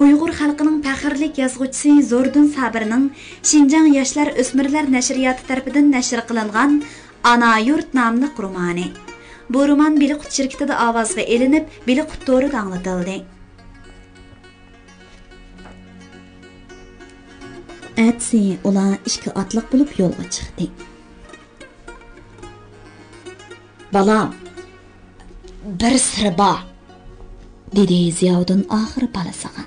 Uyg'ur xalqining faxrlik yozuvchisi Zo'rdun Sabirning Şinjan yoshlar o'smirlar nashriyoti tarafidan nashr qilingan Ana yurt nomli romani. Bu roman Biliqut shirkatida ovozga elinib, Biliqut to'rida anglatildi. Atsi ular ikki otliq bo'lib yo'lga chiqdi. Balam, bir sir bor, dedi Ziyoddin oxiri balasiga.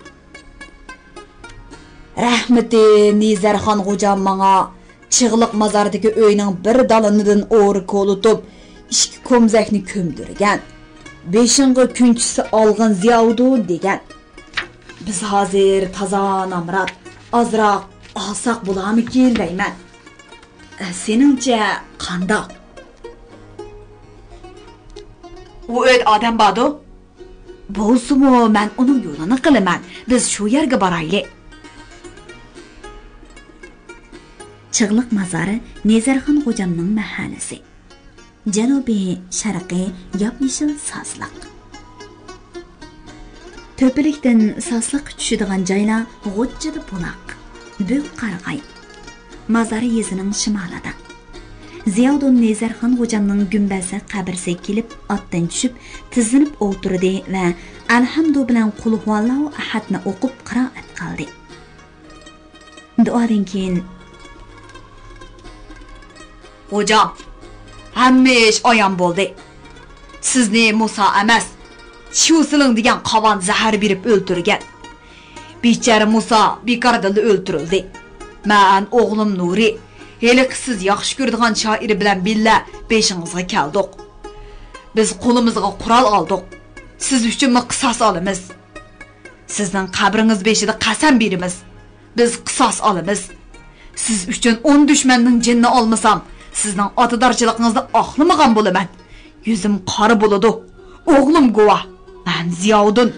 Rahmeti Nizarxon xo'jam menga Çığlıq mazardagi uyning bir dalinidan o'ri qo'litib, ikki ko'mzakni ko'mdirgan. 5-nji kunchisi olgan Ziyoddin degan. Biz hozir toza namrat, azroq olsaq bo'larmikin deyman. Seningcha qandoq? U o'z odam bordi. Bo'lsa-mu, men uning yo'lini qilaman. Biz shu yerga boraylik. Çığlıq mazarı Nezarxon xo'jamning mahallasi. Janubiy sharqiy yop-yeshil sasliq. To'pilikdan sasliq tushadigan joylar g'o'jjida buloq, Büyük Qarag'ay. Mazari yezining shimolida. Ziyoddin Nezarxon xo'jamning gumbasi qabrsiga kelib, otdan tushib, tizilib o'tirdi va alhamdu bilan qul huvallohu ahadni o'qib qiroat qildi. Duodan keyin Hocam, hamma ish oyon bo'ldi. Sizni Musa emas, Shusiling degan qovon zahar berib o'ltirgan. Bechara Musa bekorda o'ltirildi. Men o'g'lim Nuri, heliq siz yaxshi ko'radigan shoir bilan billa beshingizga keldik. Biz qo'limizga qurol oldik. Siz uchun qisos olamiz. Sizning qabringiz beshida qasam beramiz. Biz qisos olamiz. Siz uchun 10 dushmanning jinni olmasam, sizning otadarchiligingizda oqlamagan bo'laman. Yuzim qora bo'ladi. O'g'lim guvoh. Men Ziyoddin.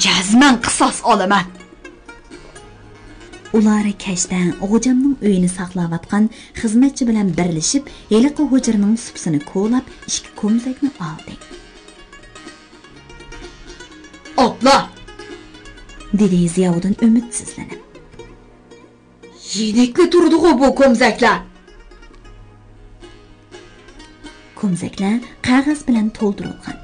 Jazman qisos olaman. Ular kashdan xo'jamning uyini saqlayotgan xizmatchi bilan birlashib, heliqi hujraning supsini ko'lab, ikki ko'mzakni oldi. "Otla!" dedi Ziyoddin umidsizlanib. "Yenekli turdi-ku bu ko'mzaklar." Ko'mzaklar qog'oz bilan to'ldirilgan.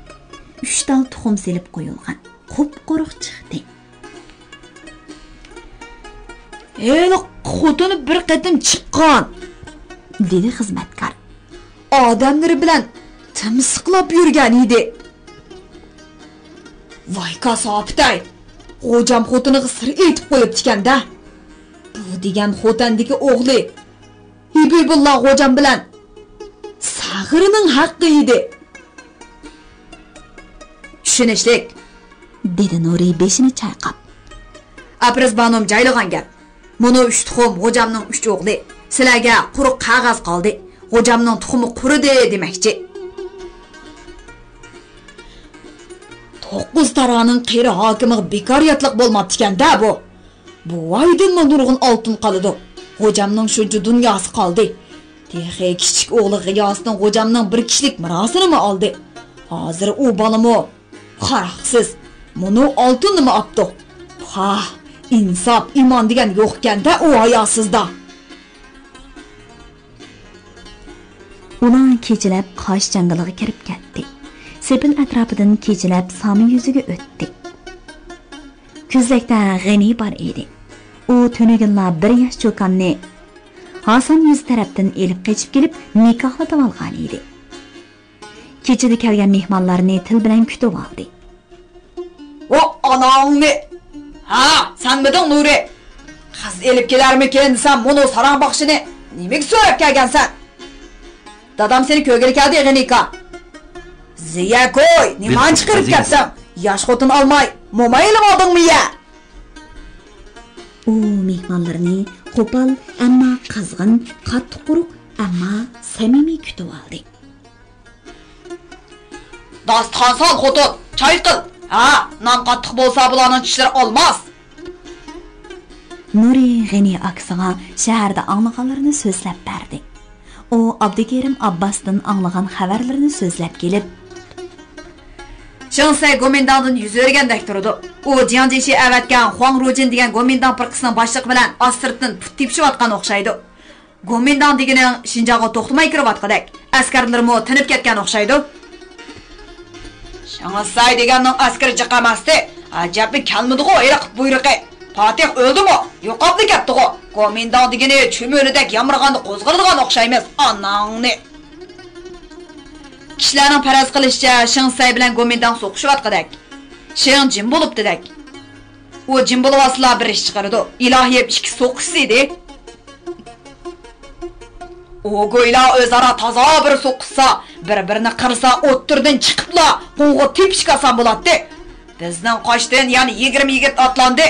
3 dal tuxum selib qo'yilgan. Qup-quruq chiqdi. "Eli xotini bir qatim chiqqan", dedi xizmatkor. "Odamlar bilan timsiqlab yurgan edi." "Voy kasofday, xo'jam xotiniga sir aytib qo'yibdi-da. Bu degan xotandagi o'g'li Hibibulloh xo'jam bilan sag'irining haqqi edi." "Tushunishlik", dedi Nuri beshini chayqab. "Apraz banom jaylagan gap. Buni 3 tuxum xo'jamning 3 o'g'li. Sizlarga quruq qog'oz qoldi. Xo'jamning tuxumi quridi demakchi." 9 taraning qiri hokimiga bekoriyatlik bo'lmabdi-da bu. Bu oydin nurg'un oltin qoldi. Xo'jamning shuncha dunyosi qoldi. Texi kichik o'g'li G'iyosning xo'jamning bir kishilik mirosini oldi. Hozir u bolami qaraqsiz. Buni oltinni olibdi. Ha, insof, iymon degan yo'q-kanda u hayosizda. Ular kechalab qosh jangaliga kirib ketdi. Sepil atrofidan kechalab Sami yuziga o'tdi. Ko'zakda G'ani bor edi. U tunugunla bir yosh cho'konni Hasan yuz tarafdan elib qochib kelib nikohlatib olgan edi. Kechada kelgan mehmonlarni til bilan kutib oldi. "O anangni! Ha, sen miding Nuri? Qiz elib kelarmikin sen buni sarang baxshini nimaga so'rab kelgansan? Dadam seni ko'rgani keldi G'anika. Ziya qo'y, nimani chiqarib kelsan? Yosh xotin olmay, mo'mayilib oldingmi ya?" U mehmonlarni qo'pol, ammo qizg'in, qattiq quruq, ammo samimiy kutib oldi. "Dasturxon sol xotin, choy qil. Ha, non qattiq bo'lsa bularning tishlari olmas." Nuri G'ani aksiga shaharda anglaganlarini so'zlab berdi. U Abdukerim Abbosdan anglagan xabarlarni so'zlab kelib, Şansay Gomindangdan yüz örgəndək durdu. O Jiang Jieshi əvətgən Huang Rujin degan Gomindang pirqisinin başlığı bilan asırtdan put tepishib atqan o'xshaydi. Gomindang deganing Shinjongga to'xtamay kirib atqadek. Askarlarimo tinib ketgan o'xshaydi. Şansay deganning askari jiqamasdi. Ajabli kalmidi-ku ayriq buyruqi. Fatih öldü-mu? Yo'qolib ketdi-ku. Gomindang degani cho'milidek yamirg'anda qo'zg'aladigan o'xshaymiz. Anangni. Kishilarning faraz qilishicha Shinsay bilan Gomindang so'qishib atqadek. Shin jim bo'libdi-dek. U jim bo'lib asla bir ish chiqardi. Ilohiyib ikki so'qish edi. O go'yla o'zaro toza bir so'qishsa, bir-birini qirsa, o'ttirdan chiqibla qo'ng'i tepishga asan bo'ladi. Bizning qochdan yana 20 yigit otlandi.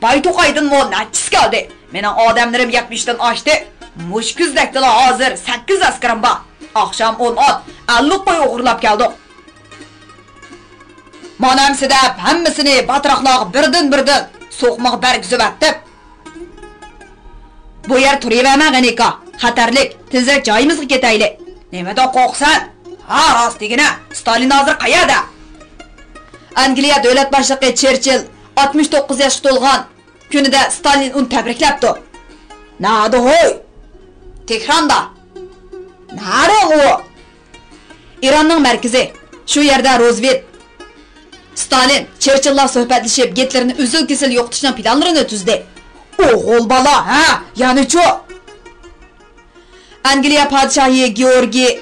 Bayto'qaydin mo nachis keldi. Mening odamlarim 70 dan oshdi. Mushkuzdakda hozir 8 askarim bor. Akşam 10 ot, 50 qo'y o'g'irlab keldi. Manamsida hammasini batroqlog birdan so'qmoq bergizib atdi. Bu yer turaverma G'anika, xatarlik, tezroq joyimizga ketaylik. Nimadan qo'rqsan? Ha, rost degina, Stalin hozir qayerda? Angliya davlat boshlig'i Churchill 69 yoshga to'lgan kunida Stalin uni tabriklabdi. Nada hoy? Tehronda. Nari o? İranning markazi. Shu yerda Roosevelt Stalin Churchilllar suhbatlashib Gitlerni uzil-kesil yo'qotishning planlarini tuzdi. O'g'il bola, ha, ya'ni chu. Angliya podshohi Georgiy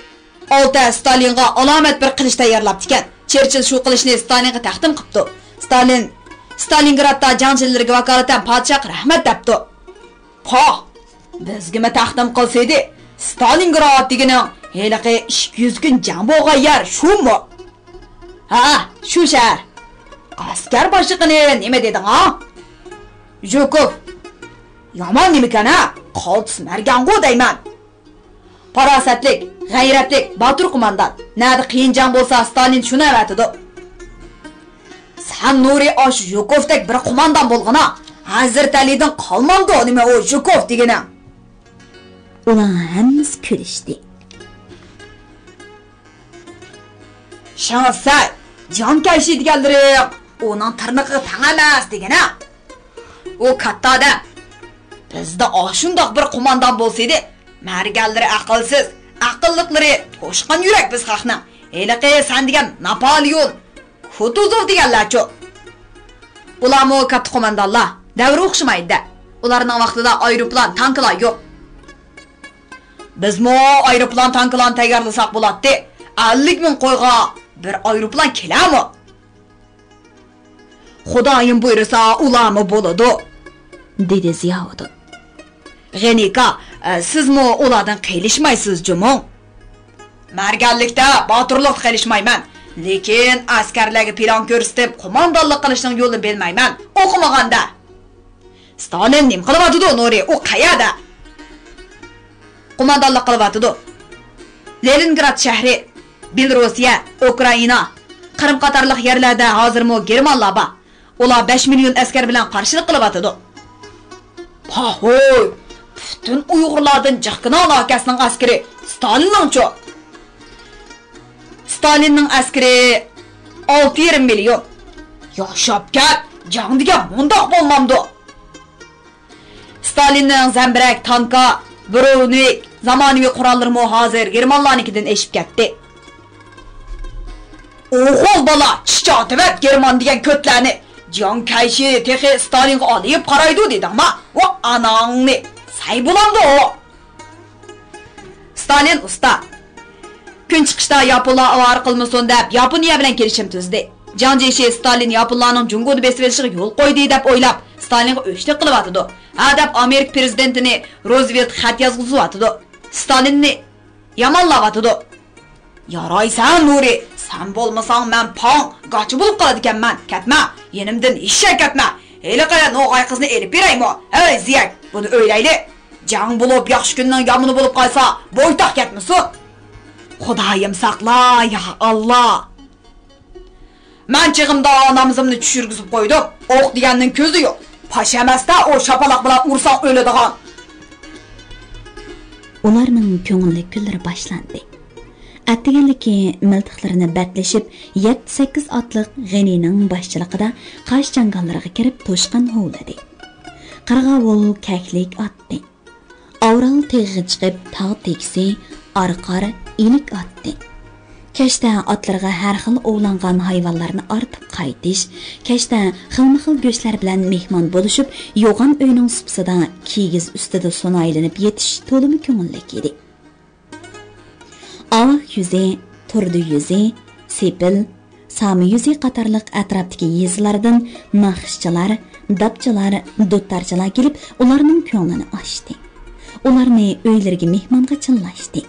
olta Stalinga alomat bir qilish tayyorlabdi ekan. Churchill shu qilishni Stalinga taqdim qildi. Stalin Stalingradda janjillarga vakolatan podshoh rahmat debdi. Pa, bizga taqdim qilsaydi, Stalingrad deganing heliqi 200 kun jang bo'lgan yer shumi? Ha, shu shahar. Askar boshlig'ini nima deding, ha? Jukov. Yomon nima kana? Qoltis margango deyman. Farosatlik, g'ayratlik, botur qo'mondan. Nadi qiyin jang bo'lsa Stalin shuni avatidi. San Nuri osh Jukovdek bir qo'mondan bo'lg'ana, Hazrat Alidan qolmamdi nima o Jukov degani. Ular hammasi kulishdi. Shansay, jon kayshi deganlari uning tirnog'i tang emas degani. U katta odam. Bizda oshundoq bir qo'mondan bo'lsa-edi, marganlari aqlsiz, aqlliqlari to'shqin yurak biz xalqni. Heliqi san degan Napoleon, Kutuzov deganlar-chi. Ularmo katta qo'mondanlar, davri o'xshamaydi. Ularning vaqtida aeroplan, tanklar yo'q. Bizmo aeroplan, tanklar tayyorlasak bo'ladi. 50 ming qo'yga bir aeroplan kelami? Xudoyim buyursa, ularmi bo'ladi, dedi Ziyovud. G'anika, sizmi ulardan qilishmaysiz, jumon? Marganlikda boturlik qilishmayman, lekin askarlarga plan ko'rsatib, qo'mondonlik qilishning yo'lini bilmayman. O'qimaganda. Stalin nim qilyapti-da, Nuri, u qayerda? Qo'mondonlik qilyapti-da. Leningrad shahri, Belorussiya, Ukraina, Qrim qatorliq yerlarda hozirmo germanlar bor. Ular 5 million askar bilan qarshilik qilyapti-da. Pahoy, butun Uyg'urlardan jiqqinon akasining askari Stalinning-chi. Stalinning askari 6,5 million. Yoshab ket, jang degan bundoq bo'lmamdi. Stalinning zambirak, tanka, Brunik, zamonaviy qurollarimo hozir germanlarnikidan eshib ketdi. O'g'il bola, chichotivat German degan ko'tlarni jon kayshi texi Stalinga olib qaraydi dedingmi? Va anangni, say bo'lamdi o. Stalin usta. Kun chiqishda Yaponlar avar qilmasin deb Yaponiya bilan kelishim tuzdi. Jiang Jieshi Stalin Yaponlarning Jungoni besib olishiga yo'l qo'ydi deb o'ylab, Stalinga o'shlik qilyapti. Adab Amerika prezidentini Roosevelt xat yozg'izyapti. Stalinni yomonlayapti. Yaraysan Nuri, sen bo'lmasang men pong, gachi bo'lib qoladi ekanman. Ketma, yenimdan ishga ketma. Heliqaya no'g'ay qizni elib beraymi? Ey ziyak, buni o'ylayli. Jang bo'lib, yaxshi kunning yomoni bo'lib qolsa, bo'ytoq ketmasin. Xudoyim saqla, ya Alloh. Men chig'imda onamizimni tushirgizib qo'ydim. O'q deganning ko'zi yo'q. Pashamasda o shapaloq bilan ursaq o'ladigan. Ularning ko'ngilli kunlari boshlandi. Attiganliki miltiqlarini batlashib 7-8 otliq G'anining boshchiligida Qash jangollariga kirib to'shqin hovladi. Qirg'avul kaklik otdi. Avral teg'i chiqib tog' teksi arqar ilik otdi. Kashda otlarga har xil ovlangan hayvonlarni ortib qaytish, kashda xilma-xil go'shtlar bilan mehmon bo'lishib, yo'g'on uyning supsida kigiz ustida so'naylanib yetish to'limi ko'ngillik edi. Oq yuzi, turdi yuzi, sepil, sami yuzi qatorliq atrofdagi yezlardan naqshchilar, dabchilar, dottarchilar kelib, ularning ko'nglini ochdi. Ularni uylariga mehmonga chillashdi.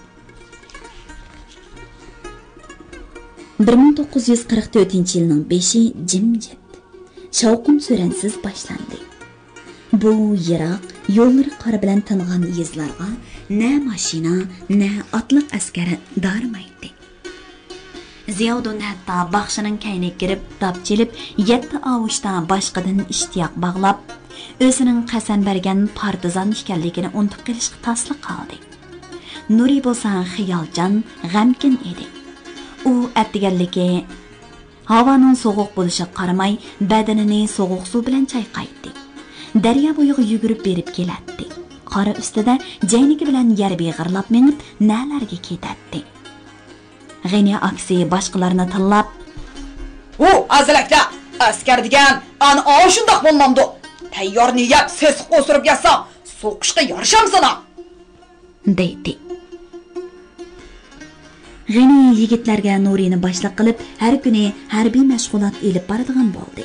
1944-yilning 5-i jimjit, shavqin so'ransiz boshlandi. Bu yiroq yo'llar qor bilan tingan yezlarga na mashina, na otliq askari darmaydi. Ziyodun hatto baxshining kayniga kirib, dabchilib, 7 ovushda boshqadan ishtiyoq bog'lab, o'zining qasam bergan partizan ekanligini unutib qilishga tasliq qildi. Nuri bo'lsa xiyolchan, g'amkin edi. U attiganligi havoning sovuq bo'lishiga qaramay badanini sovuq suv bilan chayqaydi. Daryo bo'yiga yugurib berib keladi. Qora ustida jayniki bilan yer beg'irlab menib nalarga ketadi. G'ani aksi boshqalarni tillab, "O, azalakda askar degan ana shundoq bo'lmamdi. Tayyorni yeb ses o'sirib yasa, so'qishga yarishamsana" deydi. G'ani yigitlarga Nurini boshliq qilib, har kuni harbiy mashg'ulot elib boradigan bo'ldi.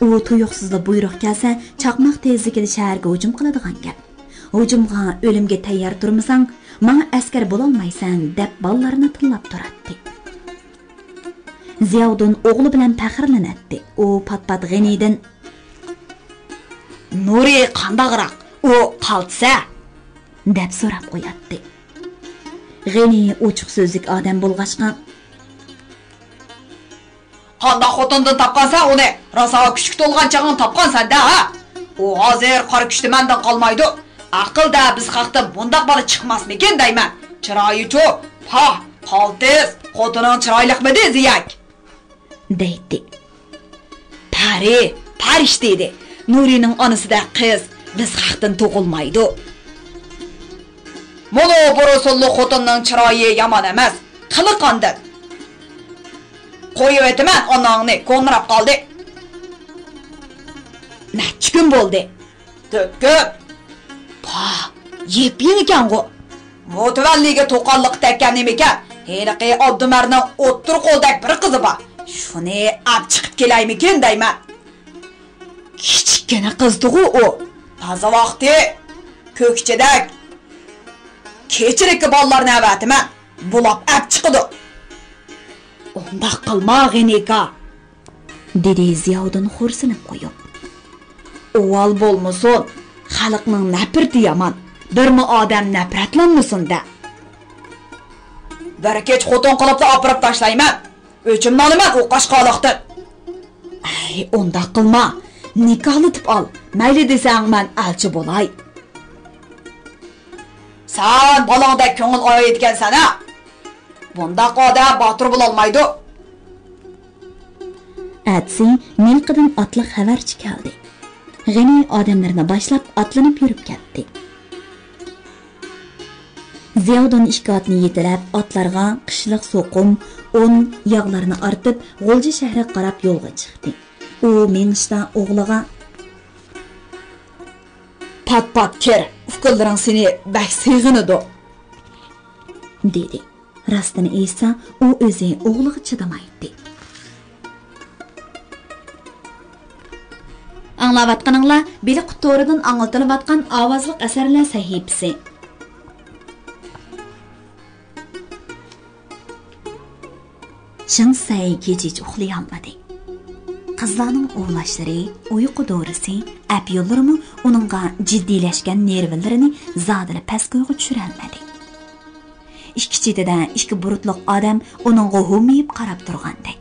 U tuyuqsizda buyruq kelsa, chaqmoq tezligida shaharga hujum qiladigan gap. Hujumga o'limga tayyor turmasang, "Men askar bo'la olmaysan" deb bolalarni tillab turadi. Ziyodun o'g'li bilan faxrlanadi. U pat-pat G'anidan "Nuri qandaqroq? U qaltsa?" deb so'rab qo'yadi. G'ani ochiq so'zlik odam bo'lg'achqa, "Qanday xotindan topqansan uni? Rosa kuchuk to'lgan chag'in topqansan-da, ha? U hozir qora kuchli mendan qolmaydi. Aqlda biz haqda bundoq bola chiqmasmikin deyman. Chiroyi-chu, ha, qaltis, xotining chiroyliqmidi, ziyak?" deydi. Farishta edi. Nurining onasida qiz biz haqdan tug'ilmaydi. Mono borosullu xotinning chiroyi yomon emas, qili qanday. Qo'yib aytaman, onangni ko'nrab qoldi. Necha kun bo'ldi? Ko'p. Yep-yeng ekan-ku. Mo'tavalliga to'qonliq tekkan nima ekan? Heliqi Abdumarning o'ttir qo'ldak bir qizi bor. Shuni olib chiqib kelaymikin deyman. Kichkina qizdi-ku u. Toza vaqti ko'kchadak kechirikki bolalarni avatiman. Bulab olib chiqdi. "Undaq qilma, G'anika", dedi Ziyodun xo'rsinib qo'yib. "O'val bo'lmasin, xalqning nafrati yomon. Birmi odam nafratlanmasin-da. Bir kech xotin qilib opirib tashlayman. O'chimni olaman u qashqaloqdan." "Ay, undaq qilma. Nikohlatib ol. Mayli desang, men elchi bo'lay." "Sen bolangda ko'ngil o'yayotgansan-a? Bundaq odam botir bo'la olmaydi." Atsi milqidan otliq xabarchi keldi. G'ani odamlarni boshlab otlanib yurib ketdi. Ziyodun ishkotni yetilab otlarga qishliq so'qim, un yog'larni ortib, G'o'lji shahriga qarab yo'lga chiqdi. U mengishda o'g'liga "Pat-pat ker, uqildiring seni bak siyg'inidi" dedi. Rastini esa u o'zi o'g'liga chidamaydi. Anglavatqaninglar Biliq to'ridan anglatilayotgan ovozliq asarlar sahifasi. Shinsay kechish uxlay olmadi. Qizlarning o'g'lashlari, uyqu dorisi, ap yo'llarimi uningga jiddiylashgan nervlarini zodila pastgo'yga tushirolmadi. Ikki chetida ikki burutliq odam uningga ho'miyib qarab turgandek.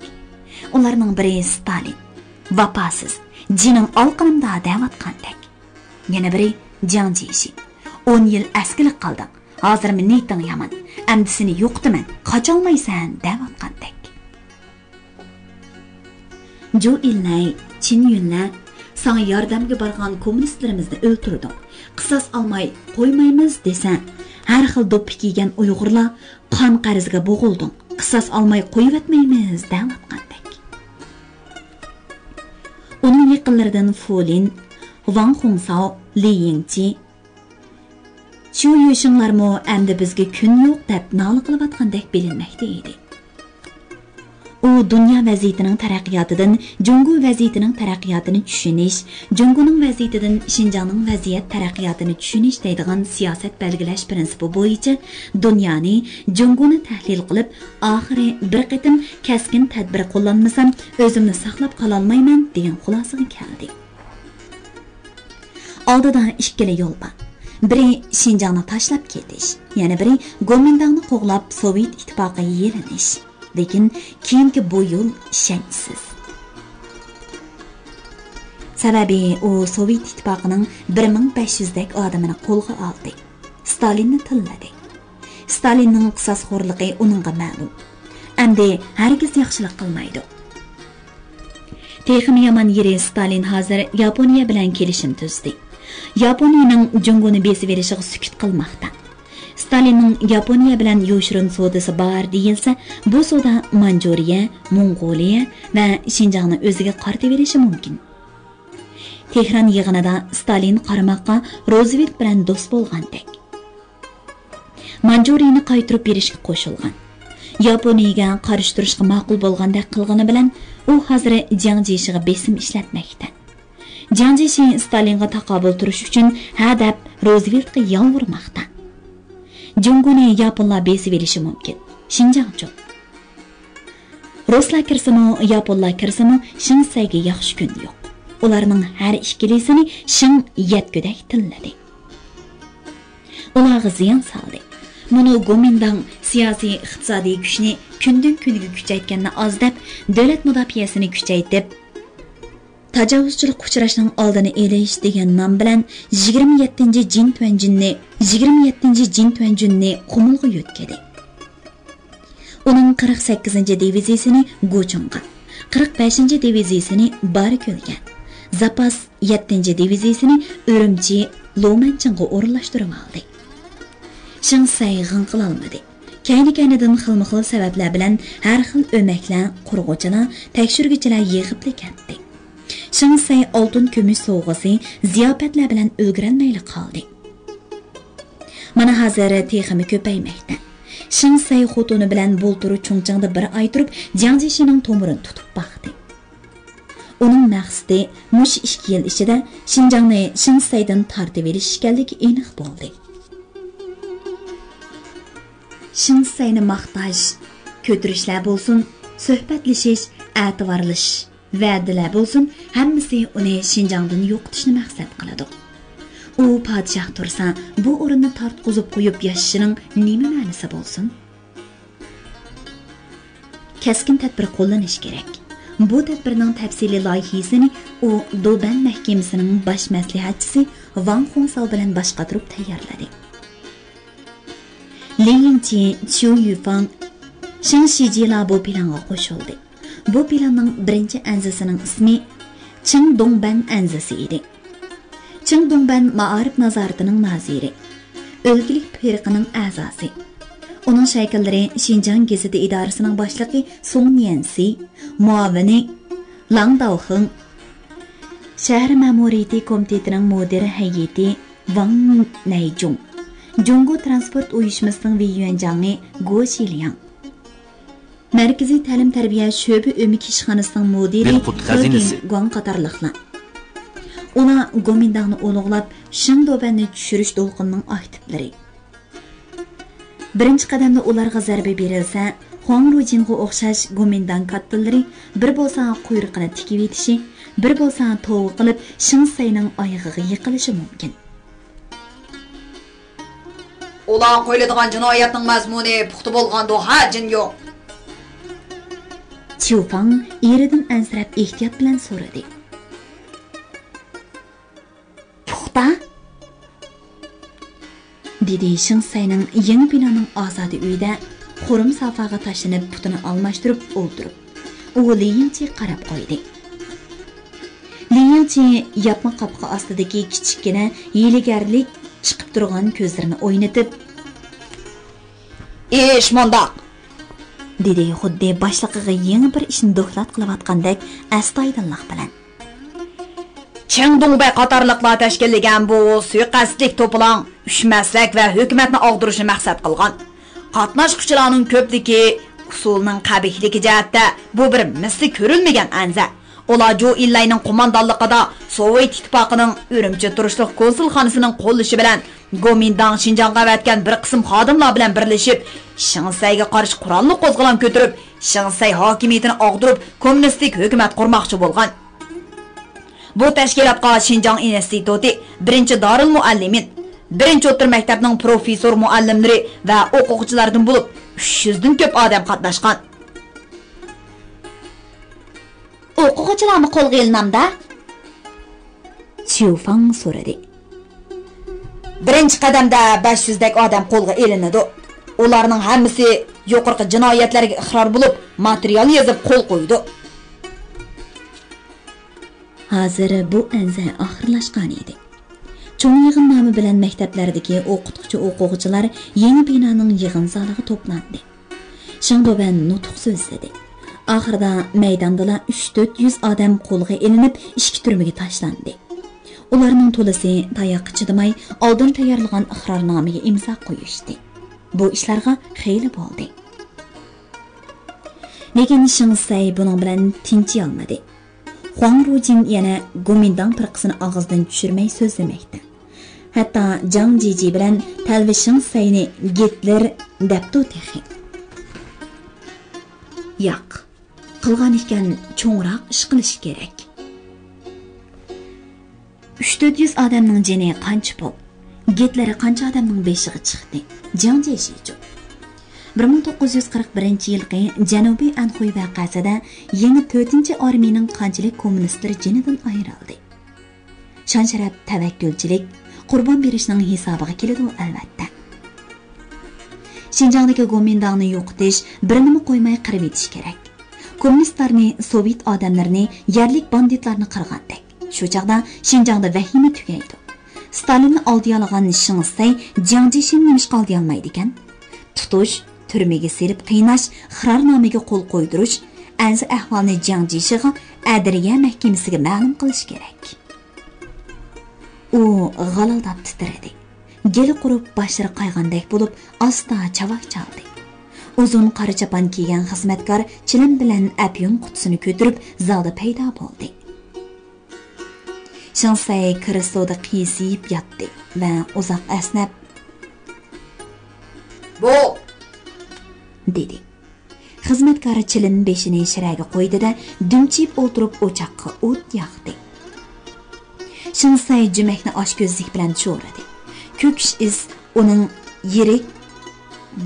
Ularning biri Stalin, vafosiz, jining olqinimda da'vatgandek. Yana biri Jangjishi. 10 yil askarlik qildim. Hozir niyating yomon. Əmdisini yo'qdiman, qacholmaysan deb atqandek. Jo illay, Çin yunlar sana yordamga borgan kommunistlarimizni o'ltirding. Qisas almay qo'ymaymiz desan, har xil do'ppi kiygan Uyg'urlar qon qarzga bo'g'ilding. Qisas almay qo'yib deb atqandek. Uning yaqinlaridan Folin, Wang Hongsao, Li Yingqi Shu yo'shinglarmi endi bizga kun yo'q deb nola qilayotgandek bilinmoqda edi. U dunyo vaziyatining taraqqiyotidan Jungo vaziyatining taraqqiyotini tushunish, Jungoning vaziyatidan Xinjiangning vaziyat taraqqiyotini tushunish deydigan siyosat belgilash prinsipi bo'yicha dunyoni, Jungoni tahlil qilib, oxiri bir qitim kaskin tadbir qo'llanmasam o'zimni saqlab qola olmayman degan xulosaga keldi. Oldida ikkala yo'l bor. Biri Xinjiangni tashlab ketish, yana biri Gomindangni qo'g'lab Sovet ittifoqiga yelinish. Lekin keyingi bu yo'l ishonchsiz. Sababi u Sovet ittifoqining 1500 dak odamini qo'lga oldi. Stalinni tilladi. Stalinning qisosxo'rligi uningga ma'lum. Endi hargiz yaxshilik qilmaydi. Texnik yomon yeri Stalin hozir Yaponiya bilan kelishim tuzdi. Yaponiyaning Jungoni besib berishiga sukut qilmoqda. Stalinning Yaponiya bilan yo'shirin savdosi bor deyilsa, bu savdo Manjuriya, Mongoliya va Xinjiangni o'ziga qarta berishi mumkin. Tehron yig'inida Stalin qaramoqqa Roosevelt bilan do'st bo'lgandek. Manjuriyani qaytirib berishga qo'shilgan. Yaponiyaga qarshi turishga ma'qul bo'lgandek qilgani bilan u hozir Jiang Jishiga besim ishlatmoqda. Jiang Jishi Stalinga taqobil turish uchun ha deb Rooseveltga yolvormoqda. Jungoni Yaponlar besib berishi mumkin. Xinjiangchi. Ruslar kirsimi, Yaponlar kirsimi, Shinsayga yaxshi kun yo'q. Ularning har ikkilisini Shin yetgudak tilladi. Ularga ziyon soldi. Buni Gomindang siyosiy iqtisodiy kuchni kundan kunga kuchaytganini oz deb, davlat mudofaasini kuchaytib, tajovuzchilik uchrashning oldini elish degan nom bilan 27-Jin Tuanjinni Qumulga yo'tkadi. Uning 48-diviziyasini Gochunga, 45-diviziyasini Barikölga, zapas 7-diviziyasini Urumchi, Lomanchinga o'rinlashtirib oldi. Shinsay g'inqil olmadi. Kayni-kaynidan xilma-xil sabablar bilan har xil o'maklar, qurg'uvchilar, tekshiruvchilar yig'ib ketdi. Shinsay oltin kumush sovg'asi ziyofatlar bilan ulgurolmayli qoldi. Mana hozir texmi ko'paymoqda. Shinsay xotini bilan bo'ltiri Chongqingda bir oy turib, Jiang Jishining tomirini tutib baqdi. Uning maqsadi mush 2 yil ichida Xinjiangni Shinsaydan tortib olish ekanligi aniq bo'ldi. Shinsayni maqtash, ko'tirishlar bo'lsin, suhbatlashish, e'tiborlash, va'dalar bo'lsin, hammasi uni Xinjiangdan yo'qotishni maqsad qiladi. U podshoh tursa, bu o'rinni tortqizib qo'yib yashashining nima ma'nosi bo'lsin? Keskin tadbir qo'llanish kerak. Bu tadbirning tafsiliy loyihasini u Doban mahkamasining bosh maslahatchisi Wang Hongsao bilan boshqatirib tayyorladi. Li Yingqi, Qiu Yufang, Shen Shijila bu planga qo'shildi. Bu planning birinchi anzasining ismi Qing Dongban anzasi edi. Qing Dongban ma'arif nazoratining naziri, o'lkilik firqining a'zosi. Uning shakllari Xinjiang gazeti idorasining boshlig'i Song Niansi, muavini Lang Daoxing, shahar ma'muriyati komitetining mudiri hay'ati Wang Naijong, Jungo transport uyushmasining Viyuanjangi Guo Xiliang, Markaziy ta'lim-tarbiya sho'bi o'mik ishxonasining mudiri Guang qatorliqlar. Ular Gomindangni ulug'lab, Shindobanni tushirish to'lqinining aktivlari. Birinchi qadamda ularga zarba berilsa, Huang Rujinga o'xshash Gomindang kattalari bir bo'lsa quyruqini tikib yetishi, bir bo'lsa to'g'ri qilib Shinsayning oyog'iga yiqilishi mumkin. Ular qo'yiladigan jinoyatning mazmuni puxta bo'lganda ha jin yo'q. Qiufang eridan ansirab ehtiyot bilan so'radi. dedi Shingsayning yangi binoning ozodi uyida xurum sofaga tashlanib putini almashtirib o'ldirib. U Li Yingchi qarab qo'ydi. Li Yingchi yapma qapqa ostidagi kichikgina yiligarlik chiqib turgan ko'zlarini o'ynatib, "Ish mondaq", dedi xuddi boshlig'iga yangi bir ishni do'xlat qilayotgandek astoydillik bilan. Chengdongbay qatorliqlar tashkillagan bu suiqasdlik to'plan uch maslak va hukumatni og'dirishni maqsad qilgan. Qatnashuvchilarning ko'pligi usulning qabihligi jihatda bu bir misli ko'rilmagan anza. Ular Jo Illayning qo'mondonligida Sovet ittifoqining Urumchi turishliq konsulxonasining qo'llashi bilan Gomindang Xinjiangga vatgan bir qism xodimlar bilan birlashib, Shingsayga qarshi qurolli qo'zg'olon ko'tarib, Shingsay hokimiyatini og'dirib, kommunistik hukumat qurmoqchi bo'lgan. Bu tashkilotga Xinjiang instituti, birinchi Darul Muallimin, birinchi o'rta maktabning professor muallimlari va o'quvchilardan bo'lib 300 dan ko'p odam qatnashgan. O'quvchilarni qo'lga ilinamda? Qiufang so'radi. Birinchi qadamda 500 dak odam qo'lga ilinadi. Ularning hammasi yuqorqi jinoyatlarga iqror bo'lib, material yozib qo'l qo'ydi. Hozir bu anza oxirlashgan edi. Cho'ng yig'in nomi bilan maktablardagi o'quvchi-o'quvchilar yangi binoning yig'in zaliga to'plandi. Shangdoban nutq so'zladi. Oxirida maydonda 3-400 odam qo'lga ilinib, ishki turmaga tashlandi. Ularning to'lisi tayoqqa chidamay, oldin tayyorlagan iqrornomaga imzo qo'yishdi. Bu ishlarga xeyli bo'ldi. Lekin Shingsay buning bilan tinchi olmadi. Huang Rujin yana Gomindang firqasini og'izdan tushirmay so'zlamoqda. Hatto Jang Jiji bilan Talvi Shingsayni Gitler debdi texi. Yo'q. Qilgan ekan cho'ngroq ish qilish kerak. 3-400 odamning jini qancha pul? Gitlari qancha odamning beshiga chiqdi? Jang Jiji. 1941-yilgi Janubiy Anxuy voqeasida yangi 4-armiyaning qanchalik kommunistlar jinidan ayrildi. Shon-sharaf, tavakkulchilik, qurbon berishning hisobiga keladi albatta. Xinjiangdagi Gomindangni yo'qotish, birini qo'ymay qirib etish kerak. Kommunistlarni, Sovet odamlarini, yerlik banditlarni qirgandek. Shu chaqda Xinjiangda vahima tugaydi. Stalinni oldiga olgan Shingsay Jiang Jishinni nima qildi olmaydi ekan? Tutush, turmaga selib qiynash, iqrornomaga qo'l qo'ydirish, anzi ahvolni Jiang Jishiga Adliya mahkamasiga ma'lum qilish kerak. U g'alaldab titradi. Geli qurib bashir qayg'andek bo'lib, asta chavaq chaldi. Uzun qora chapan kiygan xizmatkor chilim bilan apyun qutisini ko'tarib zalda paydo bo'ldi. Shingsay kresloda qiyisib yotdi va uzoq asnab "Bu" dedi. Xizmatkor chilim beshini shiraga qo'ydi-da, dumchib o'tirib o'choqqa o't yoqdi. Shingsay jumakni oshko'zlik bilan cho'radi. Ko'kish iz uning yirik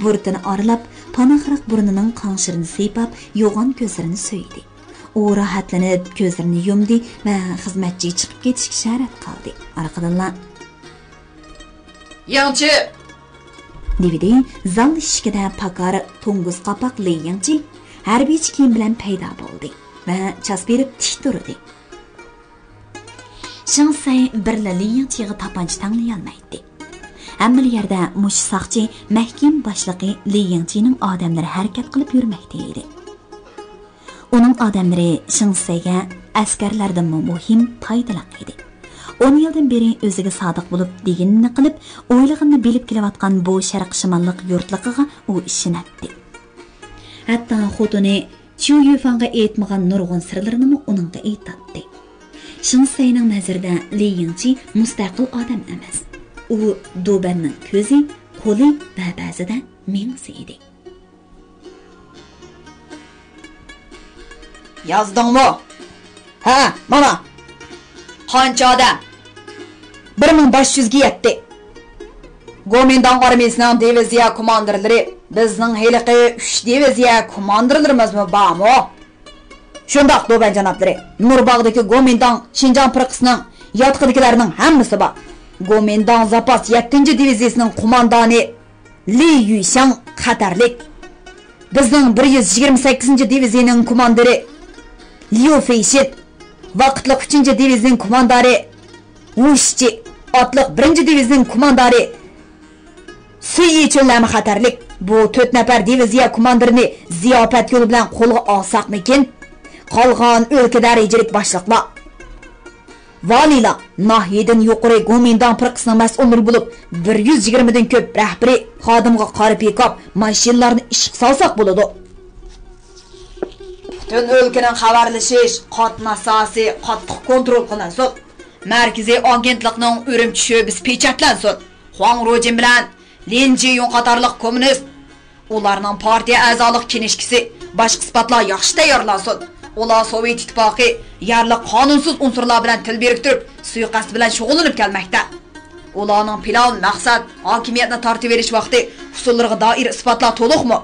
burtini oralab, panaxriq burnining qangshirini siypab, yo'g'on ko'zlarini so'ydi. U rohatlanib ko'zlarini yumdi va xizmatchi chiqib ketishga ishorat qildi. Orqadan "Yangchi" DVD zal ishkida pakar to'ng'iz qapoq Li Yingchi harbiy kiyim bilan paydo bo'ldi va chas berib tik turdi. Shingsay birla Li Yingchiga tapanch tanglay olmaydi. Hamma yerda mush saqchi mahkim boshlig'i Li Yingchining odamlari harakat qilib yurmoqda edi. Uning odamlari Shingsayga askarlardan muhim foydaliq edi. 10 yildan beri o'ziga sodiq bo'lib deganini qilib, o'ylig'ini bilib kelayotgan bu sharq shimollik yurtliqiga u ishonatdi. Hatto xotini Chu Yufanga aytmagan nurg'un sirlarini uningga aytdi. Shingsayning nazarida Li Yingchi mustaqil odam emas. U Dobanning ko'zi, qo'li va ba'zida mingsi edi. "Yozdingmi?" "Ha, mana. Qancha odam?" 1500 ga yetdi. Gomindang armiyasining diviziya komandirlari bizning heliqi 3 diviziya komandirlarimizmi bormi? Shundoq Doban janoblari. Nurbog'dagi Gomindang Xinjiang firqasining yotqidikilarning hammasi bor. Gomindang zapas 7 diviziyasining qo'mondoni Li Yuxiang xatarlik. Bizning 128 diviziyaning komandiri Liu Feishin, vaqtliq 3 diviziyaning komandiri Wu Shichi, otliq 1 diviziyaning komandiri Sui Yichunlami xatarlik. Bu 4 nafar diviziya komandirini ziyofat yo'li bilan qo'lga olsaqmikin? Qolgan o'lka darajalik boshliqlar Valila nahiyadan yuqori Gomindang firqasining mas'ullari bo'lib 120 dan ko'p rahbari xodimga qora pikap mashinalarni ishga solsaq bo'ladi. Butun o'lkaning xabarlashish qatnashasi qattiq kontrol qilinsin. Markaziy agentlikning Urumchi sho'basi pechatlansin. Huang Rojin bilan Lin Jiyun qatorliq kommunist ularning partiya a'zolik kinishkisi boshqa sifatlar yaxshi tayyorlansin. Ular Sovet ittifoqi yarli qonunsiz unsurlar bilan til biriktirib, suiqasd bilan shug'ullanib kelmoqda. Ularning plan, maqsad, hokimiyatni tortib berish vaqti usullariga doir isbotlar to'liqmi?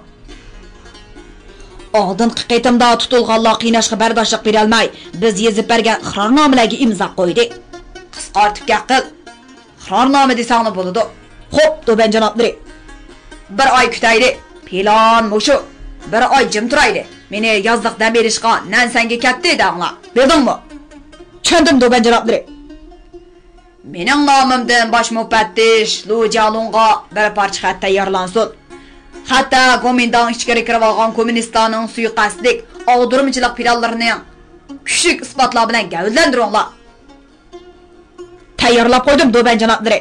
Oldingi qaytimda tutilganlar qiynashga bardoshlik bera olmay, biz yezib bergan iqrornomalarga imzo qo'ydik. Qisqartib gaqil. Iqrornoma desangni bo'ladi. Xo'p, do'ban janoblari. Bir oy kutaydi. Plan mushu. Bir oy jim turaydi. Meni yozliq dam berishga nansanga katta edi angla. Bildingmi? Tushundim do'ban janoblari. Mening nomimdan bosh mufattish Lu Jialongga bir parcha xat tayyorlansin. Hatta Gomindang ichkari kirib olgan kommunistlarning suiqasdlik, og'dirmchilik planlarining kuchli isbotlar bilan gavdlantiringlar. Tayyorlab qo'ydim do'ban janoblari.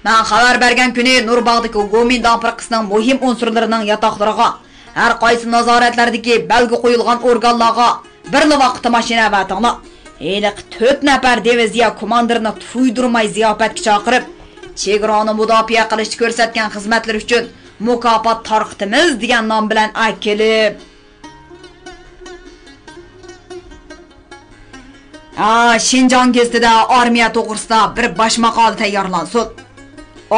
Men xabar bergan kuni Nurbog'dagi Gomindang firqasining muhim unsurlarining yotoqlariga, har qaysi nazoratlardagi belgi qo'yilgan organlarga bir vaqtda mashina avatinglar. Eliq 4 nafar diviziya komandirini tuydurmay ziyofatga chaqirib, chegarani mudofaa qilishni ko'rsatgan xizmatlar uchun mukofot tarqitimiz degan nom bilan akilib. Şinjan gezitida armiya to'g'risida bir bosh maqola tayyorlansin.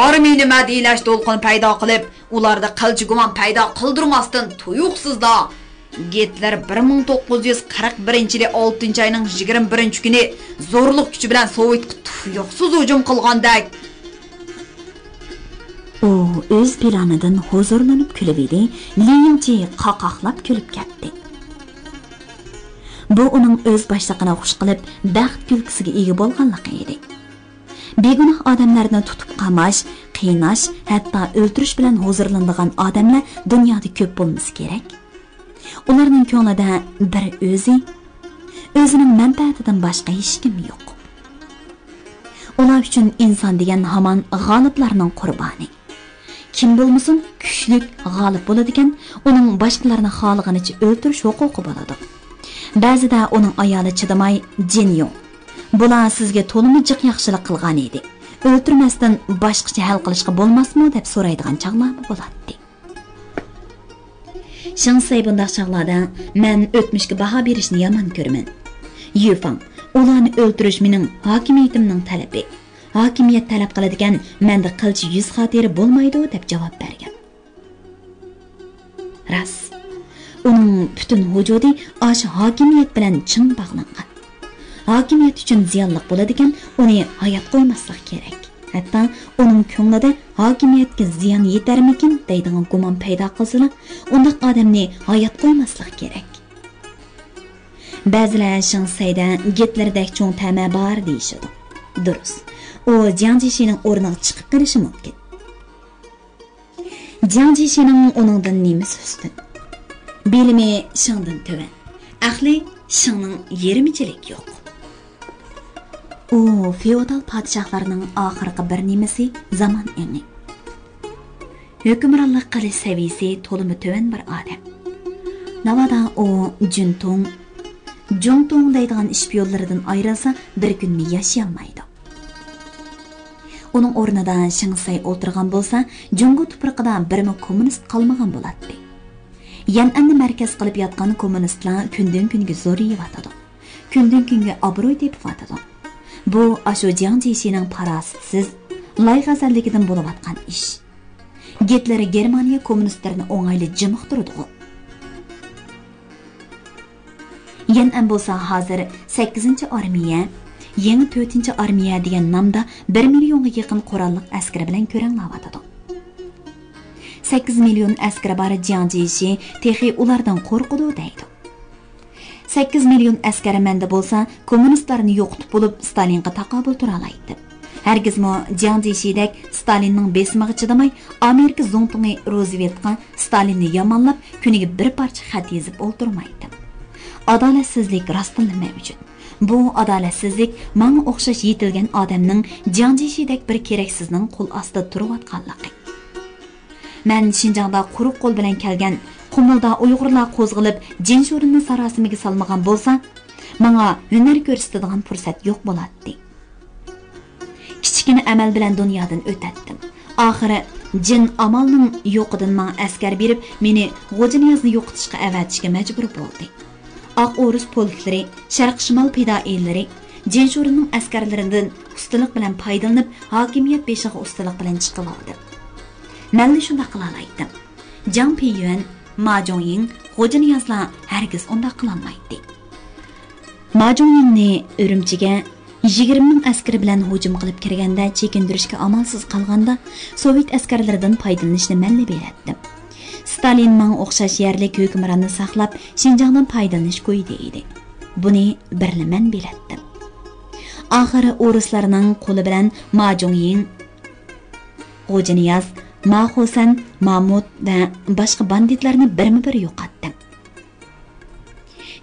Armiya nima deylash to'lqin paydo qilib, ularda qilchi gumon paydo qildirmasdan tuyuqsizda Gitler 1941-yili 6-oyning 21-kuni zo'rliq kuchi bilan Sovetga tuyuqsiz hujum qilgandak u o'z planidan huzurlanib kulib edi. Leyinchi qaqoqlab kulib ketdi. Bu uning o'z boshliqini xush qilib, baxt kulkisiga ega bo'lganligi edi. Begunoh odamlarni tutib qamash, qiynash, hatto o'ltirish bilan huzurlanadigan odamlar dunyoda ko'p bo'lmasa kerak. Ularning ko'nglida bir o'zining manfaatidan boshqa hech kim yo'q. Ular uchun inson degan hamon g'oliblarning qurboni. Kim bo'lmasin, kuchlik g'olib bo'ladigan, uning boshqalarni xohlaganicha o'ltirish huquqi bo'ladi. Ba'zida uning ayoli chidamay, Jinyo, bular sizga to'limi jiq yaxshilik qilgan edi. O'ltirmasdan boshqacha hal qilishga bo'lmasmi deb so'raydigan chaqlarmi bo'ladi. Shansay bunday chaqlarda men o'tmishga baho berishni yomon ko'raman. Yufang, ularni o'ltirish mening hokimiyatimning talabi. Hokimiyat talab qiladigan menda qilchi yuz xotiri bo'lmaydi deb javob bergan. Ras, uning butun vujudi o'sha hokimiyat bilan chin bog'langan. Hokimiyat uchun ziyonli bo'ladigan uni hayot qo'ymaslik kerak. Hatto uning ko'nglida hokimiyatga ziyon yetarmikin deydigan gumon paydo qilsa, undaq odamni hayot qo'ymaslik kerak. Ba'zilar Shansayda Gitlerdak cho'ng tama bor deyishadi. Durust. U Jiang Jishining o'rniga chiqib qolishi mumkin. Jiang Jishining uningdan nimasi ustun? Bilimi Shangdan tuvan. Aqli Shangning yerimichilik yo'q. U feodal podshohlarning oxirgi bir nimasi zamon engi. Hukmronlik qilish saviyasi to'limi tuvan bir odam. Navada u Jongtong deydigan ishpiyonlardan ayrilsa bir kunni yashay olmaydi. Uning o'rnida Shansay o'tirgan bo'lsa, Jungo tuprog'ida birmi kommunist qolmagan bo'ladi. Yan'anni markaz qilib yotgan kommunistlar kundan kunga zo'rayib kundan kunga obro'y tepib yotadi. Bu ashu Jiang Jishining parasitsiz, loyihasizligidan bo'lib atgan ish. Gitler Germaniya kommunistlarini o'ng'ayli jimiqtirdi. Yan'an bo'lsa hozir 8-armiya Yeni 4. armiya degan namda 1 milyonga yaqin qurolliq askar bilan ko'ranglayotadi. 8 milyon askar bor Jiang Jieshi texi ulardan qo'rqidi deydi. 8 milyon askar menda bo'lsa, kommunistlarni yo'qotib bo'lib Stalinga taqobil tura oladi. Hargizmi Jiang Jieshidek Stalinning besimiga chidamay, Amerika zo'ntungi Rooseveltga Stalinni yomonlab, kuniga bir parcha xat yozib o'ltirmaydi. Adolatsizlik rostdan mavjud. Bu adolatsizlik menga o'xshash yetilgan odamning Jiang Jieshidek bir keraksizning qo'l ostida turayotganligi. Men Xinjiangda quruq qo'l bilan kelgan Qumulda Uyg'urlar qo'zg'ilib, Jinshurinni sarosimiga salmagan bo'lsa, menga hunar ko'rsatadigan fursat yo'q bo'ladi. Kichkina amal bilan dunyodan o'tatdim. Oxiri jin amalning yo'qidan men askar berib, meni G'ojiniyozni yo'qotishga avatishga majbur bo'ldi. Oq o'rus polklari, sharq-shimol fidoilari Jinshurinning askarlaridan ustalik bilan foydalanib, hokimiyat beshiga ustalik bilan chiqib oldi. Men shunday qila oldim. Jiang Peiyuan, Ma Zhongying, G'ojiniyozlar hargiz unday qila olmaydi. Ma Zhongyingni Urumchiga 20 ming askar bilan hujum qilib kirganda chekindirishga amalsiz qolganda Sovet askarlaridan foydalanishni manli berdim. Stalin menga o'xshash yerlik hukmronni saqlab, Xinjiangdan foydalanish qo'ydi edi. Buni birlaman bilatdim. Oxiri o'rislarning qo'li bilan Ma Zhongying, G'ojiniyoz, Ma Hosan, Mahmud va boshqa banditlarni birma-bir yo'qotdim.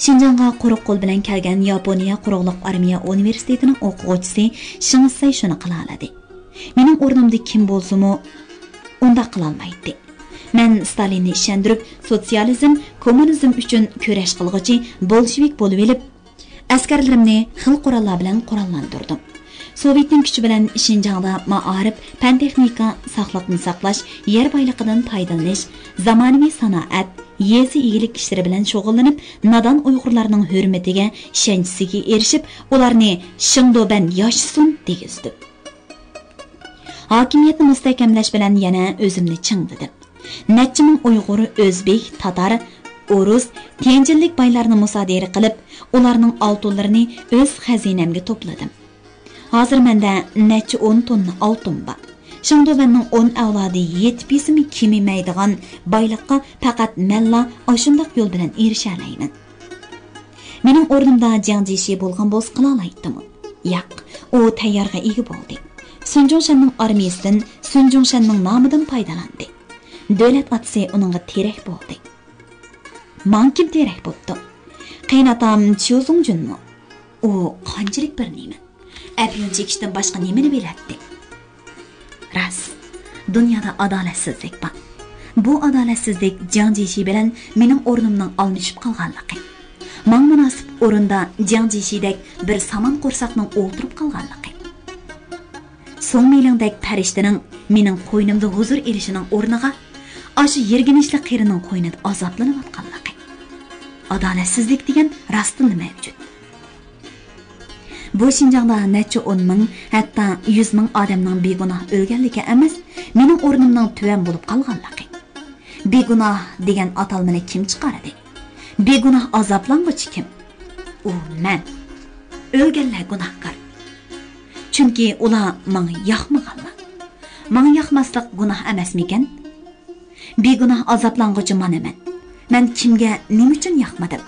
Xinjiangga quruq qo'l bilan kelgan Yaponiya quruqliq armiya universitetining o'quvchisi Shinsay shuni qila oladi. Mening o'rnimda kim bo'lsa-mu, unda qila olmaydi. Men Stalinni ishontirib, sotsializm, kommunizm uchun kurash qilg'ichi bolshevik bo'lib olib, askarlarimni xil qurollar bilan qurollantirdim. Sovetning kuchi bilan Xinjiangda ma'arif, fan texnika, saqliqni saqlash, yer boyligidan foydalanish, zamonaviy sanoat, yezi iyilik ishlari bilan shug'ullanib, nadon Uyg'urlarning hurmatiga, ishonchisiga erishib, ularni Shingdoban yoshsin degizdi. Hokimiyatni mustahkamlash bilan yana o'zimni chingdidim. Necha ming Uyg'ur, O'zbek, Tatar, O'rus, Tianjinlik baylarni musodara qilib, ularning oltinlarini o'z xazinamga to'pladim. Hozir menda necha 10 tonna oltin bor. Shingdobanning 10 avlodi yetib yesimi kimimaydigan boyliqqa faqat menla oshundoq yo'l bilan erisha olmayman. Mening o'rnimda Jiang Jieshi bo'lgan bo'lsa qila olaydim. Yo'q, u tayyorga ega bo'ldi. Sunjongshanning armiyasidan, Sunjongshanning nomidan foydalandi. Davlat otasi uningga terak bo'ldi. Men kim terak bo'ldi? Qaynatam Chiu Zongjunmi? U qanchalik bir nima? Afyon chekishdan boshqa nimani biladi? Ras, dunyoda adolatsizlik bor. Bu adolatsizlik Jiang Jieshi bilan mening o'rnimdan almashib qolganligi. Men munosib o'rinda Jiang Jieshidek bir saman qo'rsaqning o'ltirib qolganligi. So'ng melingdek farishtaning mening qo'ynimda huzur erishining o'rniga aşı yerginishli qerining qo'ynida azoblanayotganligi. Adolatsizlik degan rostdan mavjud. Bu Xinjiangda necha 10 ming, hatto 100 ming odamning begunoh o'lganligi emas, mening o'rnimning tuvan bo'lib qolganligi. Begunoh degan atalmani kim chiqaradi? Begunoh azoblanguvchi kim? U men. O'lganlar gunohkor. Chunki ular menga yoqmaganlar. Menga yoqmaslik gunoh emasmikan? Begunoh azoblanguvchi men. Men kimga nima uchun yoqmadim?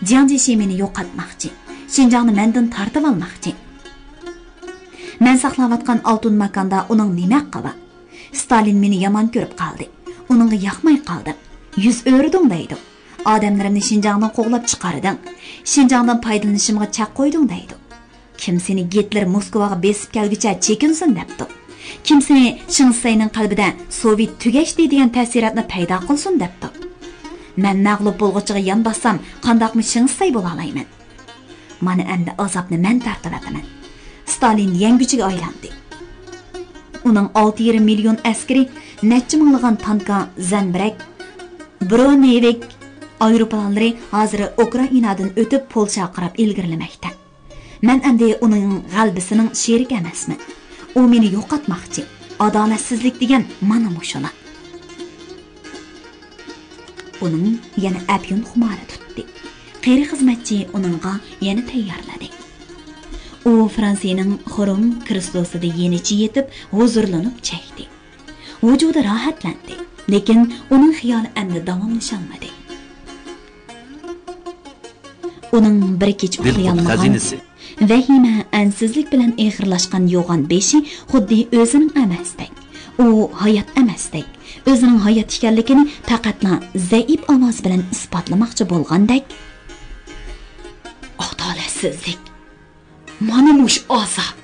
Jiang Jieshi meni yo'qotmoqchi. Xinjiangni mendan tartib olmoqchi. Men saqlayotgan oltin makonda uning nima haqqi bor? Stalin meni yomon ko'rib qoldi. Uningga yoqmay qoldim. Yuz o'rding deydi. Odamlarimni Xinjiangdan qo'g'lab chiqarding. Xinjiangdan foydalanishimga chaq qo'yding deydi. Kim seni Gitler Moskvaga besib kelguncha chekinsin debdi. Kim seni Shinsayning qalbida Sovet tugash deydigan ta'sirotni paydo qilsin debdi. Men mag'lub bo'lg'ichiga yon bossam, qandoqmi Shinsay bo'la olmayman. Mana endi azobni men tartibataman. Stalin yanguchiga aylandi. Uning 6,5 million askari, necha minglagan tanka, zanbirak, Bronevik aeroplanlari hozir Ukrainadan o'tib Polshaga qarab ilgirlamoqda. Men endi uning g'albisining sherik emasman. U meni yo'qotmoqchi. Adolatsizlik degan mana mushuna. Uning yana Afyon xumori tutdi. Qeri xizmatchi uningga yana tayyorladi. u Fransiyaning xurum krislosida yenichi yetib huzurlanib chekdi. Vujudi rohatlandi, lekin uning xiyoli endi davomlasholmadi. Uning bir kech uxlayolmagan vahima ansizlik bilan eg'irlashgan yo'g'on beshi xuddi o'zining emasdek. U hayot emasdek, o'zining hayot ekanligini faqatla zaif ovoz bilan isbotlamoqchi bo'lgandek. Adolatsizlik. Mana mush azob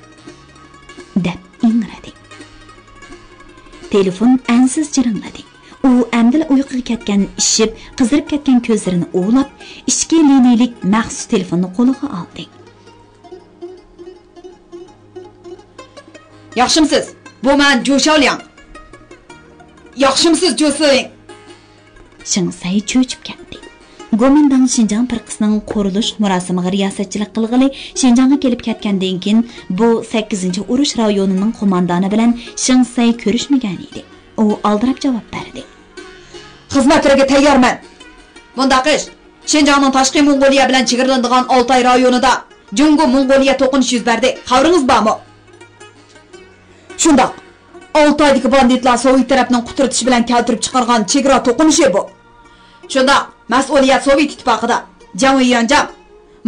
deb ingradi. Telefon ansiz jiringladi. U amdil uyquga ketgan, ishib, qizirib ketgan ko'zlarini o'ylab, ichki liniyalik maxsus telefonni qo'liga oldi. Yaxshimisiz? Bu men Jo'shaolyang. Yaxshimisiz Jo'sling? Shingsay cho'chib ketdi. Gomindang Xinjiang firqasining qurilish murosimiga riyosatchilik qilg'ili Xinjiangga kelib ketgandan keyin bu 8-urush rayonining qo'mondoni bilan Shingsay ko'rishmagan edi. U aldirab javob berdi. Xizmatlarga tayyorman. Bundaq ish Xinjiangning tashqi Mongoliya bilan chegaralanadigan Oltay rayonida Jungo-Mongoliya to'qinish yuz berdi. Xabaringiz bormi? Shundoq. Oltaydagi banditlar Sovet tarafning quturtish bilan keltirib chiqargan chegara to'qinishi bu. Shundoq, mas'uliyat Sovet ittifoqida. Jang Yanjang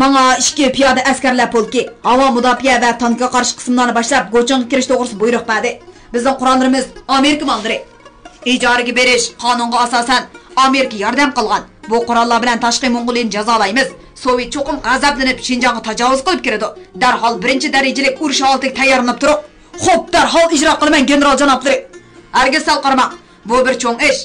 menga 2 piyoda askarlar polki, havo mudofaa va tankga qarshi qismlarni boshlab Gochongga kirish to'g'risida buyruq berdi. Bizning Qur'onlarimiz Amerika maldiri. Ijaraga berish qonunga asosan Amerika yordam qilgan. Bu qurollar bilan tashqi Mongoliyani jazolaymiz. Sovet cho'qim g'azablanib Xinjiangga tajovuz qilib kiradi. Darhol birinchi darajalik urush oldiga tayyorlanib turib, xo'p, darhol ijro qilaman general janoblari. Hargiz sal qaramoq. Bu bir cho'ng ish.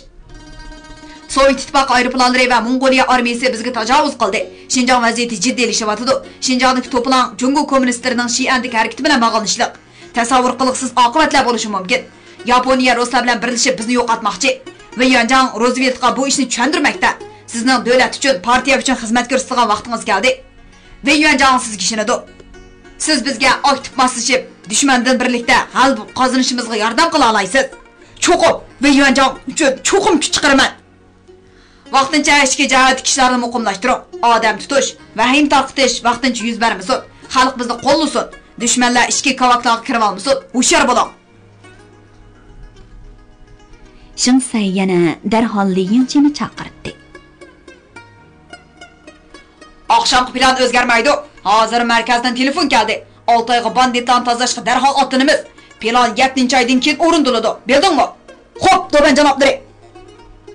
Sovet ittifoqi aeroplanlari va Mongoliya armiyasi bizga tajovuz qildi. Xinjiang vaziyati jiddiylashyapti. Xinjiangdagi to'plan Jungo kommunistlarining Shi'andik harakati bilan bog'lanishliq. Tasavvur qilg'isiz oqibatlar bo'lishi mumkin. Yaponiya Ruslar bilan birlashib bizni yo'qotmoqchi. Va Yanjang Rooseveltga bu ishni tushundirmoqda. Sizning davlat uchun, partiya uchun xizmat ko'rsatgan vaqtingiz keldi. Va Yanjang sizga ishonadi. Siz bizga aktiv moslashib, dushmandan birlikda g'alaba qozonishimizga yordam qila olasiz. Cho'qib va Yanjang uchun cho'qim kuch chiqaraman. Vaqtincha ichki jihat kishilarni muqimlashtirib, odam tutish, vahim tarqitish vaqtincha yuz bermasin. Xalq bizni qo'llasin. Dushmanlar ichki kavaklarga kirib olmasin. Hushyor bo'ling. Shingsay yana darhol Liyinchini chaqirdi. Oqshom plan o'zgarmaydi. Hozir markazdan telefon keldi. Oltayga banditdan tozalashga darhol otinimiz. Plan 7-oydan keyin o'rindiladi. Bildingmi? Xo'p, do'ban janoblari.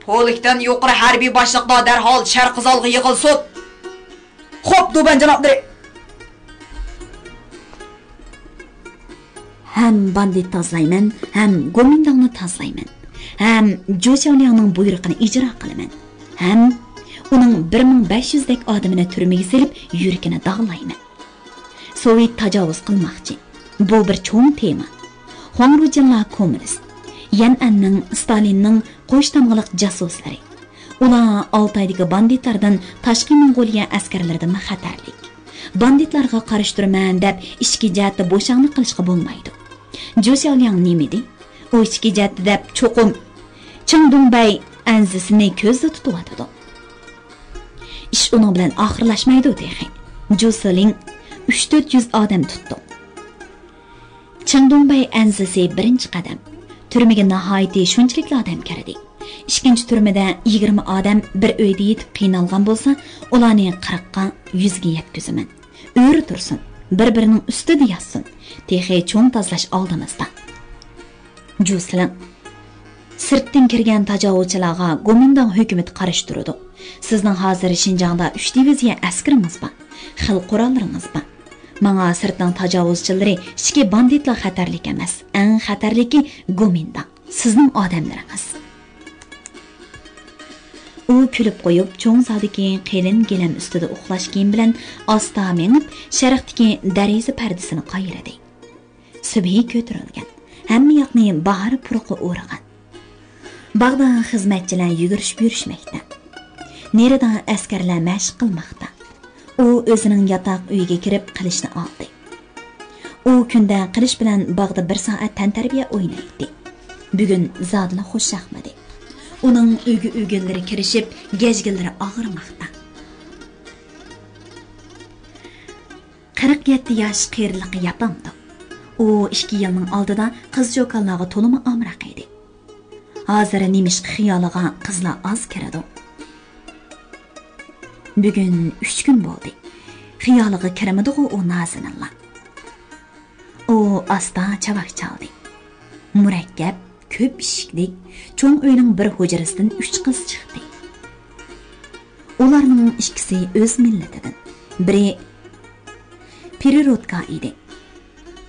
Polikdan yuqori harbiy boshliqlar darhol Sharqizolga yig'ilsin. Xo'p, do'ban janoblari. Ham bandit tozlayman, ham Gomindangni tozlayman. Ham Jo'shaolyangning buyrug'ini ijro qilaman. Ham uning 1500 dak odamini turmaga silib, yuragini dog'layman. Sovet tajovuz qilmoqchi. Bu bir cho'ng tema. Huangrujinlar kommunist. Yan'anning Stalinning qo'shtamg'iliq jasuslari. Ular Oltaydagi banditlardan tashqi Mongoliya askarlaridan xatarlik. Banditlarga qarshi turman deb ichki jihatda bo'shangni qilishga bo'lmaydi. Jo'shaolyang nimidi? U ichki jihatda deb cho'qim Chingdungbay anzisini ko'zda tutib. Ish uning bilan oxirlashmaydi deydi. Jo'shaolyang 3-400 odam tutdi. Chingdungbay anzisi birinchi qadam. Turmaga nihoyatda shunchalik odam kirdi. Ikkinchi turmada 20 odam bir uyda yetib qiynalgan bo'lsa, ularni 40 ga 100 ga yetkazaman. O'ri tursin, bir-birining ustida yotsin. Texi cho'ng tozalash oldimizda. Jo'shaolyang sirtdan kirgan tajovuzchilarga Gomindang hukumat qarshi turadi. Sizning hozir Xinjiangda 3 diviziya askaringiz bor. Xil qurollaringiz bor. Menga sirtdan tajovuzchilari ichki banditlar xatarlik emas. Eng xatarligi Gomindang. Sizning odamlaringiz. U kulib qo'yib, cho'ng zaldagi qelin gilam ustida uxlash kiyim bilan asta menib, sharqdagi dariza pardasini qayiradi. Subhi ko'tarilgan. Hamma yoqni bahor puruqi o'rg'an. Bag'da xizmatchilar yugurishib yurishmoqda. Nerada askarlar mashq qilmoqda. U o'zining yotoq uyiga kirib qilishni oldi. U kunda qilish bilan bag'da 1 soat tantarbiya o'ynaydi. Bugun zodla xushahmadi. Uning uyga kirishib, gejgillari og'irmoqda. 47 yosh qiyirliqi yapamdi. U 2 yilning oldida qiz jo'kanlarga to'limi amroq edi. Hozir nemish xiyoliga qizlar oz kiradi. Bugun 3 kun bo'ldi. Xiyoliga kirmadi u Nazinilla. U asta chavaq chaldi. Murakkab, ko'p ishiklik, cho'ng uyning bir hujrasidan 3 qiz chiqdi. Ularning ikkisi o'z millatidan, biri Perirodka edi.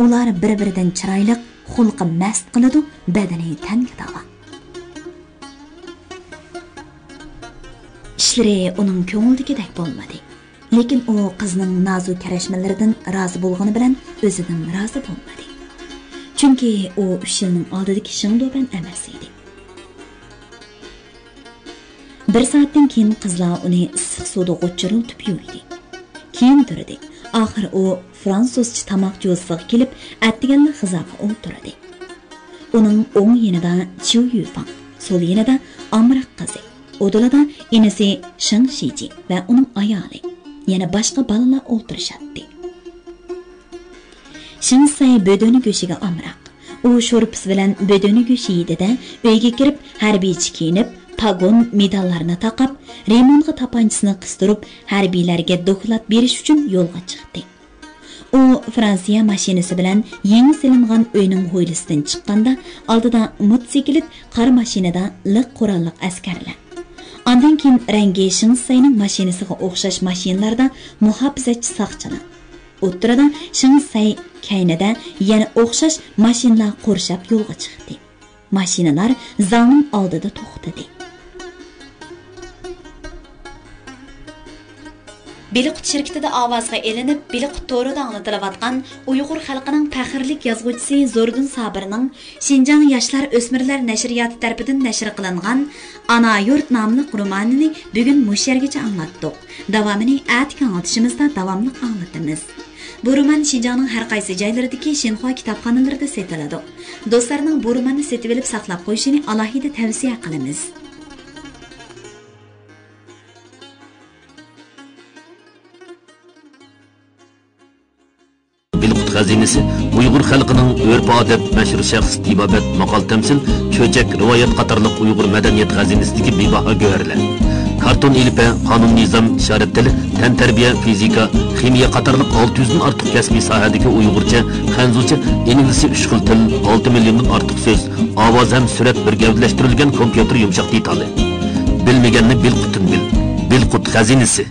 Ular bir-biridan chiroyli, xulqi mast qiladi, badani tangitava. İşleri onun ko'ngildagidek bo'lmadi. Lekin u qizning nazu karashmalaridan rozi bo'lgani bilan o'zidan rozi bo'lmadi. Chunki u 3 yilning oldidagi shingdoban emas edi. Bir soatdan keyin qizlar uni issiq suvda g'o'chiriltib yuvdi. Keyin turdi. Oxir u fransuzcha tamoq jo'zsiga kelib, atdiganlar xizoga o'tirdi. Uning o'ng yonida Chiu Yufang, so'l yonida Amroq qizi. Odilada inisi Shang Shiji va uning ayoli, yana boshqa bolalar o'tirishadi. Shang Sai bedoni go'shiga Amroq. U sho'rpis bilan bedoni go'shi yedi-da, uyga kirib, harbiychi kiyinib, pagon medallarni taqib, Remonga tapanchisini qistirib, harbiylarga doklad berish uchun yo'lga chiqdi. U Fransiya mashinasi bilan yangi silingan uyning hovlisidan chiqqanda, oldida motosiklet, qora mashinada liq qurolliq askarlar. Ondan keyin rangi Shang Saining mashinasiga o'xshash mashinalarda muhofizachi soqchilar. O'ttirada Shang Sai kaynida yana o'xshash mashinalar qurshab yo'lga chiqdi. Mashinalar zalning oldida to'xtadi. Biliqut şirketida ovozga elinib, Biliqut to'rida anglatilayotgan Uyg'ur xalqining faxrlik yozuvchisi Zordun Sabirning Xinjiang yoshlar o'smirlar nashriyoti tarafidan nashr qilingan Ana yurt nomli romanini bugun mushargacha anglatdik. Davomini atki anglitishimizda davomli anglatamiz. Bu roman Xinjiangning har qaysi joylaridagi Xinhua kitobxonalarida sotiladi. Do'stlarning bu romanni setib olib saqlab qo'yishini alohida tavsiya qilamiz. Biliqut xazinasi Uyg'ur xalqining urf-odat, mashhur shaxs, tibobat, maqol tamsil, cho'chak, rivoyat qatorliq Uyg'ur madaniyat xazinasidagi bebaho go'harlar. Karton ilpa, qonun nizom, ishorat tili, tan tarbiya, fizika, ximiya qatorliq 600 dan ortiq kasbiy sohadagi Uyg'urcha, xanzucha, ingliz 3 xil til, 6 milliondan ortiq so'z, ovoz ham surat bir gavdalashtirilgan kompyuter yumshoq detali. Bilmaganni Bilqutdan bil. Bilqut xazinasi